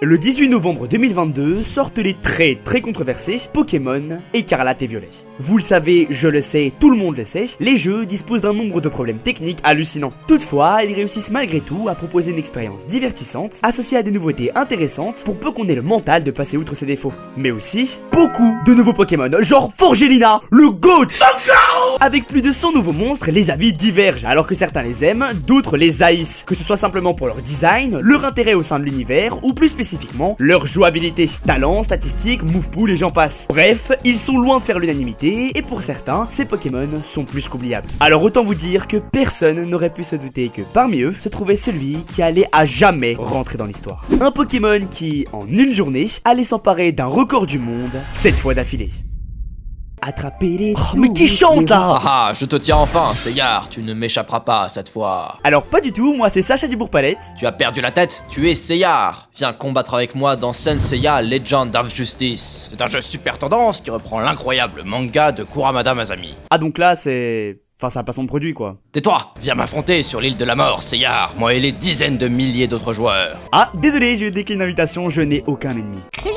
Le 18 novembre 2022 sortent les très controversés Pokémon Écarlate et Violet. Vous le savez, je le sais, tout le monde le sait, les jeux disposent d'un nombre de problèmes techniques hallucinants. Toutefois, ils réussissent malgré tout à proposer une expérience divertissante, associée à des nouveautés intéressantes pour peu qu'on ait le mental de passer outre ses défauts. Mais aussi, beaucoup de nouveaux Pokémon, genre Forgelina, le GOAT. Avec plus de 100 nouveaux monstres, les avis divergent, alors que certains les aiment, d'autres les haïssent, que ce soit simplement pour leur design, leur intérêt au sein de l'univers, ou plus spécifiquement, leur jouabilité, talent, statistiques, move pool et j'en passe. Bref, ils sont loin de faire l'unanimité, et pour certains, ces Pokémon sont plus qu'oubliables. Alors autant vous dire que personne n'aurait pu se douter que parmi eux se trouvait celui qui allait à jamais rentrer dans l'histoire. Un Pokémon qui, en une journée, allait s'emparer d'un record du monde, 7 fois d'affilée. Attraper les... Oh, mais qui chante là? Ah, je te tiens enfin, Seyar, tu ne m'échapperas pas cette fois. Alors pas du tout, moi c'est Sacha Dubourg-Palette. Tu as perdu la tête, tu es Seyar. Viens combattre avec moi dans Saint Seiya Legend of Justice. C'est un jeu super tendance qui reprend l'incroyable manga de Kuramada Masami. Ah donc là c'est... Enfin c'est un placement de produit quoi. Tais-toi, viens m'affronter sur l'île de la mort, Seyar, moi et les dizaines de milliers d'autres joueurs. Ah désolé, je décline l'invitation, je n'ai aucun ennemi. Seyar!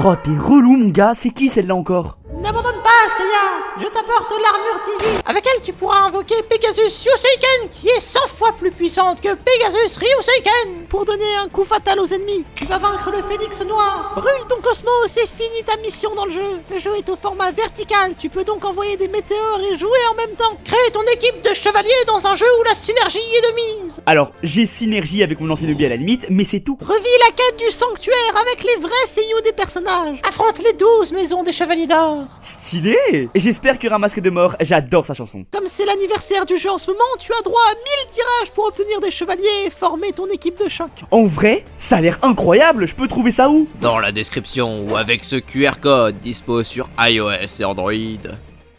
Oh t'es relou mon gars, c'est qui celle-là encore? N'abandonne pas, Seiya! Je t'apporte l'armure divine avec elle tu pourras invoquer Pegasus Yoseiken qui est 100 fois plus puissante que Pegasus Ryuseiken pour donner un coup fatal aux ennemis. Tu vas vaincre le phénix noir. Brûle ton cosmos et finis ta mission dans le jeu. Le jeu est au format vertical, tu peux donc envoyer des météores et jouer en même temps. Crée ton équipe de chevaliers dans un jeu où la synergie est de mise. Alors, j'ai synergie avec mon Amphinobie à la limite, mais c'est tout. Revis la quête du sanctuaire avec les vrais seiyuu des personnages. Affronte les 12 maisons des chevaliers d'or. Stylé! Et j'espère qu'il y aura un masque de mort, j'adore sa chanson. Comme c'est l'anniversaire du jeu en ce moment, tu as droit à 1000 tirages pour obtenir des chevaliers et former ton équipe de choc. En vrai, ça a l'air incroyable, je peux trouver ça où? Dans la description ou avec ce QR code dispo sur iOS et Android.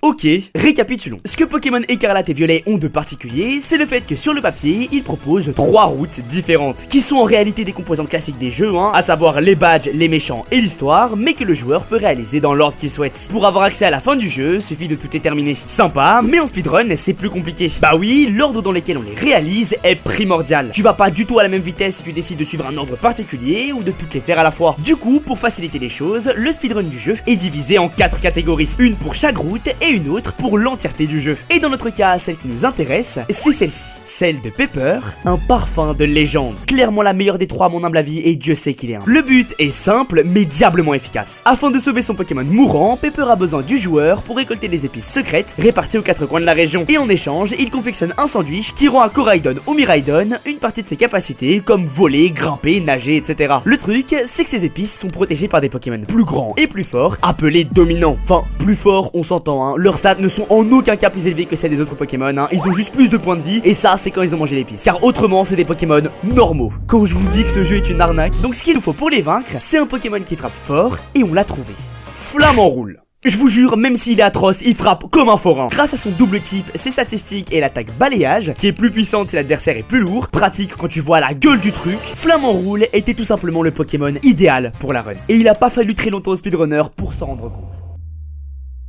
Ok, récapitulons. Ce que Pokémon Écarlate et Violet ont de particulier, c'est le fait que sur le papier, ils proposent 3 routes différentes, qui sont en réalité des composantes classiques des jeux, à savoir les badges, les méchants et l'histoire, mais que le joueur peut réaliser dans l'ordre qu'il souhaite. Pour avoir accès à la fin du jeu, suffit de tout les terminer. Sympa, mais en speedrun, c'est plus compliqué. Bah oui, l'ordre dans lequel on les réalise est primordial. Tu vas pas du tout à la même vitesse si tu décides de suivre un ordre particulier ou de toutes les faire à la fois. Du coup, pour faciliter les choses, le speedrun du jeu est divisé en 4 catégories, une pour chaque route et une autre pour l'entièreté du jeu. Et dans notre cas, celle qui nous intéresse, c'est celle-ci, celle de Pepper, un parfum de légende. Clairement la meilleure des 3 à mon humble avis et Dieu sait qu'il est un. Le but est simple mais diablement efficace. Afin de sauver son Pokémon mourant, Pepper a besoin du joueur pour récolter des épices secrètes réparties aux 4 coins de la région. Et en échange, il confectionne un sandwich qui rend à Koraidon ou Miraidon une partie de ses capacités comme voler, grimper, nager, etc. Le truc, c'est que ces épices sont protégées par des Pokémon plus grands et plus forts, appelés dominants. Enfin, plus forts, on s'entend, leur stats ne sont en aucun cas plus élevés que celles des autres Pokémon, ils ont juste plus de points de vie, et ça c'est quand ils ont mangé l'épice. Car autrement c'est des Pokémon normaux. Quand je vous dis que ce jeu est une arnaque, donc ce qu'il nous faut pour les vaincre, c'est un Pokémon qui frappe fort, et on l'a trouvé. Flammenroule. Je vous jure, même s'il est atroce, il frappe comme un forain. Grâce à son double type, ses statistiques et l'attaque balayage, qui est plus puissante si l'adversaire est plus lourd, pratique quand tu vois la gueule du truc, Flammenroule était tout simplement le Pokémon idéal pour la run. Et il a pas fallu très longtemps au speedrunner pour s'en rendre compte.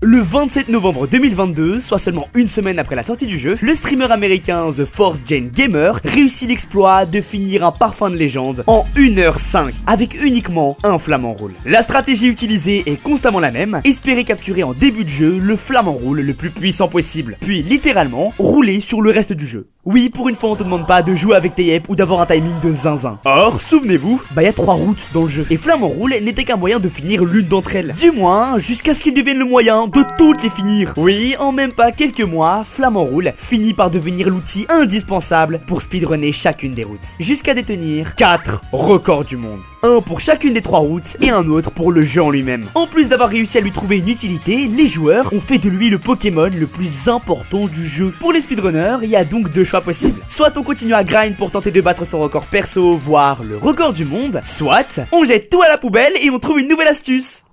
Le 27 novembre 2022, soit seulement une semaine après la sortie du jeu, le streamer américain The Fourth Gen Gamer réussit l'exploit de finir un parfum de légende en 1h05 avec uniquement un Flammenroule. La stratégie utilisée est constamment la même, espérer capturer en début de jeu le Flammenroule le plus puissant possible, puis littéralement rouler sur le reste du jeu. Oui, pour une fois on te demande pas de jouer avec tes yep ou d'avoir un timing de zinzin. Or, souvenez-vous, y a 3 routes dans le jeu. Et Flammenroule n'était qu'un moyen de finir l'une d'entre elles. Du moins, jusqu'à ce qu'il devienne le moyen de toutes les finir. Oui, en même pas quelques mois, Flammenroule finit par devenir l'outil indispensable pour speedrunner chacune des routes. Jusqu'à détenir 4 records du monde. Un pour chacune des 3 routes et un autre pour le jeu en lui-même. En plus d'avoir réussi à lui trouver une utilité, les joueurs ont fait de lui le Pokémon le plus important du jeu. Pour les speedrunners, il y a donc 2 choix possibles. Soit on continue à grind pour tenter de battre son record perso, voire le record du monde, soit on jette tout à la poubelle et on trouve une nouvelle astuce.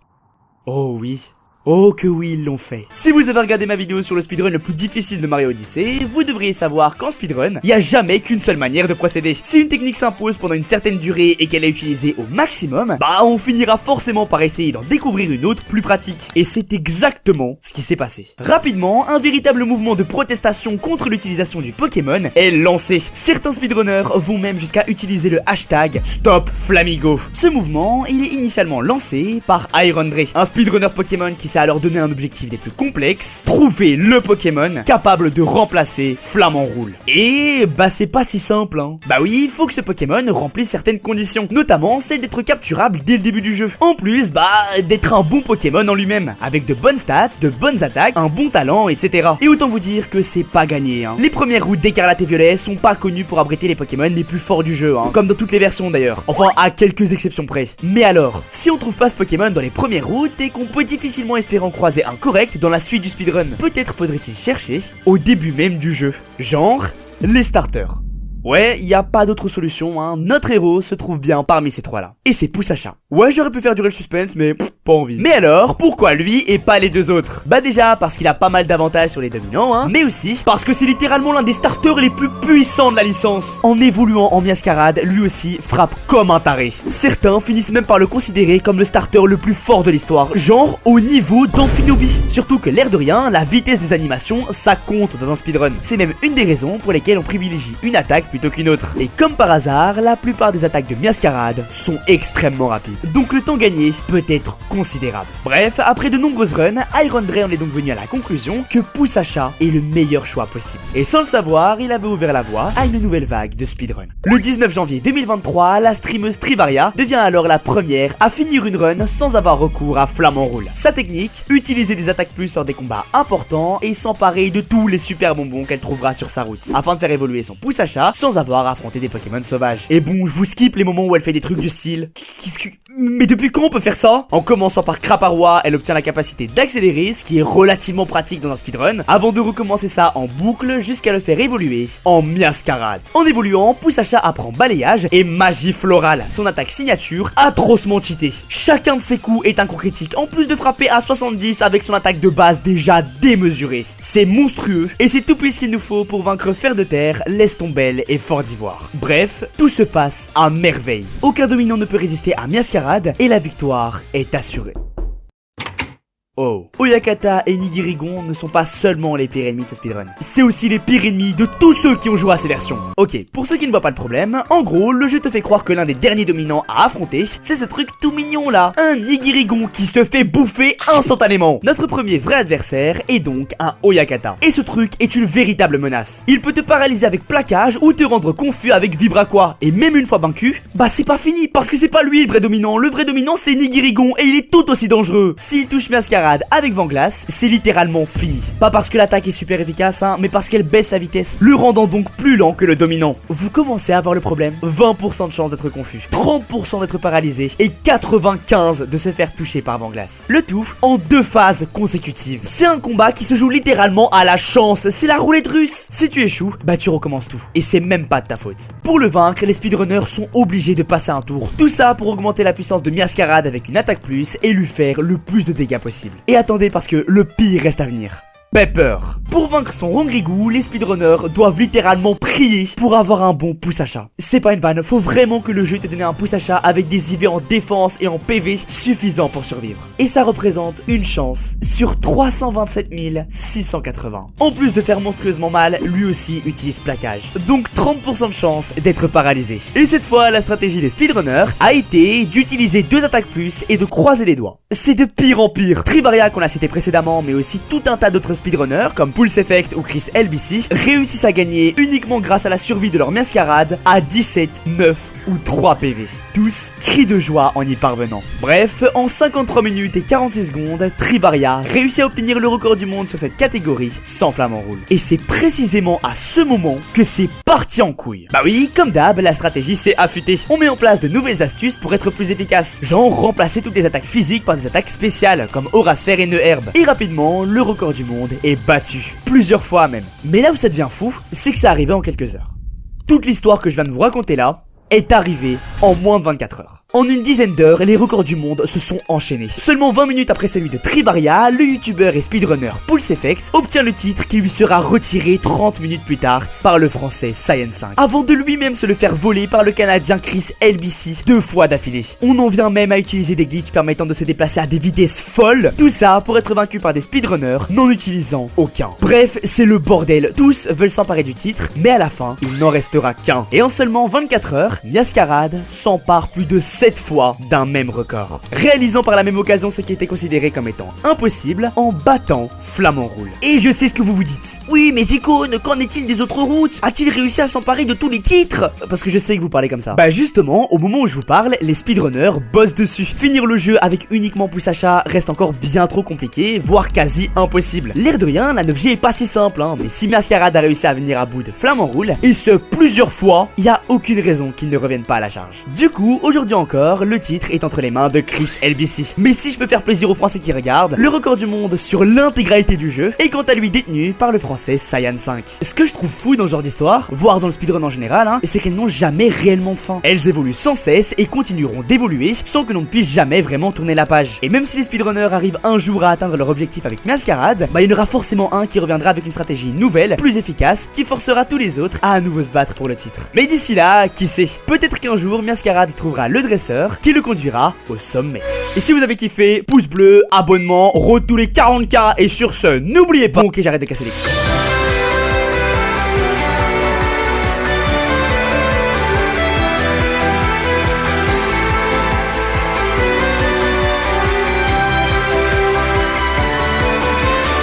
Oh oui, Oh que oui, ils l'ont fait. Si vous avez regardé ma vidéo sur le speedrun le plus difficile de Mario Odyssey, vous devriez savoir qu'en speedrun, il n'y a jamais qu'une seule manière de procéder. Si une technique s'impose pendant une certaine durée et qu'elle est utilisée au maximum, bah on finira forcément par essayer d'en découvrir une autre plus pratique. Et c'est exactement ce qui s'est passé. Rapidement, un véritable mouvement de protestation contre l'utilisation du Pokémon est lancé. Certains speedrunners vont même jusqu'à utiliser le hashtag StopFlamigo. Ce mouvement, il est initialement lancé par IronDre, un speedrunner Pokémon qui s'est alors donné un objectif des plus complexes: trouver le Pokémon capable de remplacer Flamanroule. Et bah c'est pas si simple hein. Bah oui, il faut que ce Pokémon remplisse certaines conditions, notamment celle d'être capturable dès le début du jeu. En plus, bah d'être un bon Pokémon en lui-même, avec de bonnes stats, de bonnes attaques, un bon talent, etc. Et autant vous dire que c'est pas gagné hein. Les premières routes d'Écarlate et Violet sont pas connues pour abriter les Pokémon les plus forts du jeu hein, comme dans toutes les versions d'ailleurs. Enfin à quelques exceptions près. Mais alors, si on trouve pas ce Pokémon dans les premières routes et qu'on peut difficilement espérer en croiser un correct dans la suite du speedrun, peut-être faudrait-il chercher au début même du jeu. Genre, les starters. Ouais, y a pas d'autre solution, hein. Notre héros se trouve bien parmi ces trois-là. Et c'est Poussacha. Ouais, j'aurais pu faire durer le suspense, mais pas envie. Mais alors, pourquoi lui et pas les deux autres? Bah déjà, parce qu'il a pas mal d'avantages sur les dominants, hein. Mais aussi, parce que c'est littéralement l'un des starters les plus puissants de la licence. En évoluant en Miascarade, lui aussi frappe comme un taré. Certains finissent même par le considérer comme le starter le plus fort de l'histoire. Genre, au niveau d'Amphinobi. Surtout que l'air de rien, la vitesse des animations, ça compte dans un speedrun. C'est même une des raisons pour lesquelles on privilégie une attaque plutôt qu'une autre. Et comme par hasard, la plupart des attaques de Miascarade sont extrêmement rapides. Donc le temps gagné peut être considérable. Bref, après de nombreuses runs, IronDre en est donc venu à la conclusion que Poussacha est le meilleur choix possible. Et sans le savoir, il avait ouvert la voie à une nouvelle vague de speedrun. Le 19 janvier 2023, la streameuse Trivaria devient alors la première à finir une run sans avoir recours à Flamanroule. Sa technique, utiliser des attaques plus lors des combats importants et s'emparer de tous les super bonbons qu'elle trouvera sur sa route, afin de faire évoluer son Poussacha sans avoir affronté des Pokémon sauvages. Et bon, je vous skip les moments où elle fait des trucs du style: mais depuis quand on peut faire ça? En commençant par Craparois, elle obtient la capacité d'accélérer, ce qui est relativement pratique dans un speedrun, avant de recommencer ça en boucle jusqu'à le faire évoluer en Miascarade. En évoluant, Poussacha apprend Balayage et Magie Florale, son attaque signature atrocement cheatée. Chacun de ses coups est un coup critique, en plus de frapper à 70 avec son attaque de base déjà démesurée. C'est monstrueux, et c'est tout plus ce qu'il nous faut pour vaincre Fer de Terre, Lestombelle et Fort d'Ivoire. Bref, tout se passe à merveille. Aucun dominant ne peut résister à Miascarade, et la victoire est assurée. Oh. Oyakata et Nigirigon ne sont pas seulement les pires ennemis de ce speedrun, c'est aussi les pires ennemis de tous ceux qui ont joué à ces versions. Ok, pour ceux qui ne voient pas le problème, en gros, le jeu te fait croire que l'un des derniers dominants à affronter, c'est ce truc tout mignon là, un Nigirigon qui se fait bouffer instantanément. Notre premier vrai adversaire est donc un Oyakata, et ce truc est une véritable menace. Il peut te paralyser avec plaquage ou te rendre confus avec Vibraqua, et même une fois vaincu, bah c'est pas fini, parce que c'est pas lui le vrai dominant c'est Nigirigon, et il est tout aussi dangereux. S'il touche Miascarade avec Vanglace, c'est littéralement fini. Pas parce que l'attaque est super efficace, hein, mais parce qu'elle baisse la vitesse, le rendant donc plus lent que le dominant. Vous commencez à avoir le problème. 20% de chance d'être confus, 30% d'être paralysé et 95% de se faire toucher par Vanglace. Le tout en 2 phases consécutives. C'est un combat qui se joue littéralement à la chance, c'est la roulette russe. Si tu échoues, bah tu recommences tout. Et c'est même pas de ta faute. Pour le vaincre, les speedrunners sont obligés de passer un tour. Tout ça pour augmenter la puissance de Miascarade avec une attaque plus et lui faire le plus de dégâts possible. Et attendez parce que le pire reste à venir. Pepper. Pour vaincre son Rongrigou, les speedrunners doivent littéralement prier pour avoir un bon Poussacha. C'est pas une vanne, faut vraiment que le jeu t'ait donné un Poussacha avec des IV en défense et en PV suffisants pour survivre. Et ça représente une chance sur 327 680. En plus de faire monstrueusement mal, lui aussi utilise plaquage. Donc 30% de chance d'être paralysé. Et cette fois, la stratégie des speedrunners a été d'utiliser 2 attaques plus et de croiser les doigts. C'est de pire en pire. Trivaria qu'on a cité précédemment, mais aussi tout un tas d'autres speedrunners comme Pulse Effect ou Chris LBC réussissent à gagner uniquement grâce à la survie de leur Miascarade à 17, 9 ou 3 PV. Tous crient de joie en y parvenant. Bref, en 53 minutes et 46 secondes, Trivaria réussit à obtenir le record du monde sur cette catégorie sans Flamanroule. Et c'est précisément à ce moment que c'est parti en couille. Bah oui, comme d'hab, la stratégie s'est affûtée. On met en place de nouvelles astuces pour être plus efficace. Genre remplacer toutes les attaques physiques par des attaques spéciales comme Aura Sphère et Nœud Herbe. Et rapidement, le record du monde est battu. Plusieurs fois même. Mais là où ça devient fou, c'est que ça arrivait en quelques heures. Toute l'histoire que je viens de vous raconter là est arrivée en moins de 24 heures. En une dizaine d'heures, les records du monde se sont enchaînés. Seulement 20 minutes après celui de Trivaria, le youtubeur et speedrunner Pulse Effect obtient le titre qui lui sera retiré 30 minutes plus tard par le français Saiyan5, avant de lui-même se le faire voler par le canadien Chris LBC 2 fois d'affilée. On en vient même à utiliser des glitches permettant de se déplacer à des vitesses folles, tout ça pour être vaincu par des speedrunners n'en utilisant aucun. Bref, c'est le bordel, tous veulent s'emparer du titre, mais à la fin, il n'en restera qu'un. Et en seulement 24 heures, Miascarade s'empare plus de 7 fois d'un même record, réalisant par la même occasion ce qui était considéré comme étant impossible en battant Flamant Roule. Et je sais ce que vous vous dites. Oui, mais Icône, qu'en est-il des autres routes? A-t-il réussi à s'emparer de tous les titres? Parce que je sais que vous parlez comme ça. Bah justement, au moment où je vous parle, les speedrunners bossent dessus. Finir le jeu avec uniquement Poussacha reste encore bien trop compliqué, voire quasi impossible. L'air de rien, la 9G est pas si simple, hein, mais si Miascarade a réussi à venir à bout de Flamant Roule, et ce plusieurs fois, y a aucune raison qu'il ne revienne pas à la charge. Du coup, aujourd'hui encore, le titre est entre les mains de Chris LBC. Mais si je peux faire plaisir aux Français qui regardent, le record du monde sur l'intégralité du jeu est quant à lui détenu par le français Saiyan5. Ce que je trouve fou dans ce genre d'histoire, voire dans le speedrun en général, hein, c'est qu'elles n'ont jamais réellement de fin. Elles évoluent sans cesse et continueront d'évoluer sans que l'on ne puisse jamais vraiment tourner la page. Et même si les speedrunners arrivent un jour à atteindre leur objectif avec Miascarade, bah il y en aura forcément un qui reviendra avec une stratégie nouvelle, plus efficace, qui forcera tous les autres à nouveau se battre pour le titre. Mais d'ici là, qui sait, peut-être qu'un jour Miascarade trouvera le dresseur qui le conduira au sommet. Et si vous avez kiffé, pouce bleu, abonnement, road tous les 40K, et sur ce, n'oubliez pas... Bon, ok, j'arrête de casser les couilles.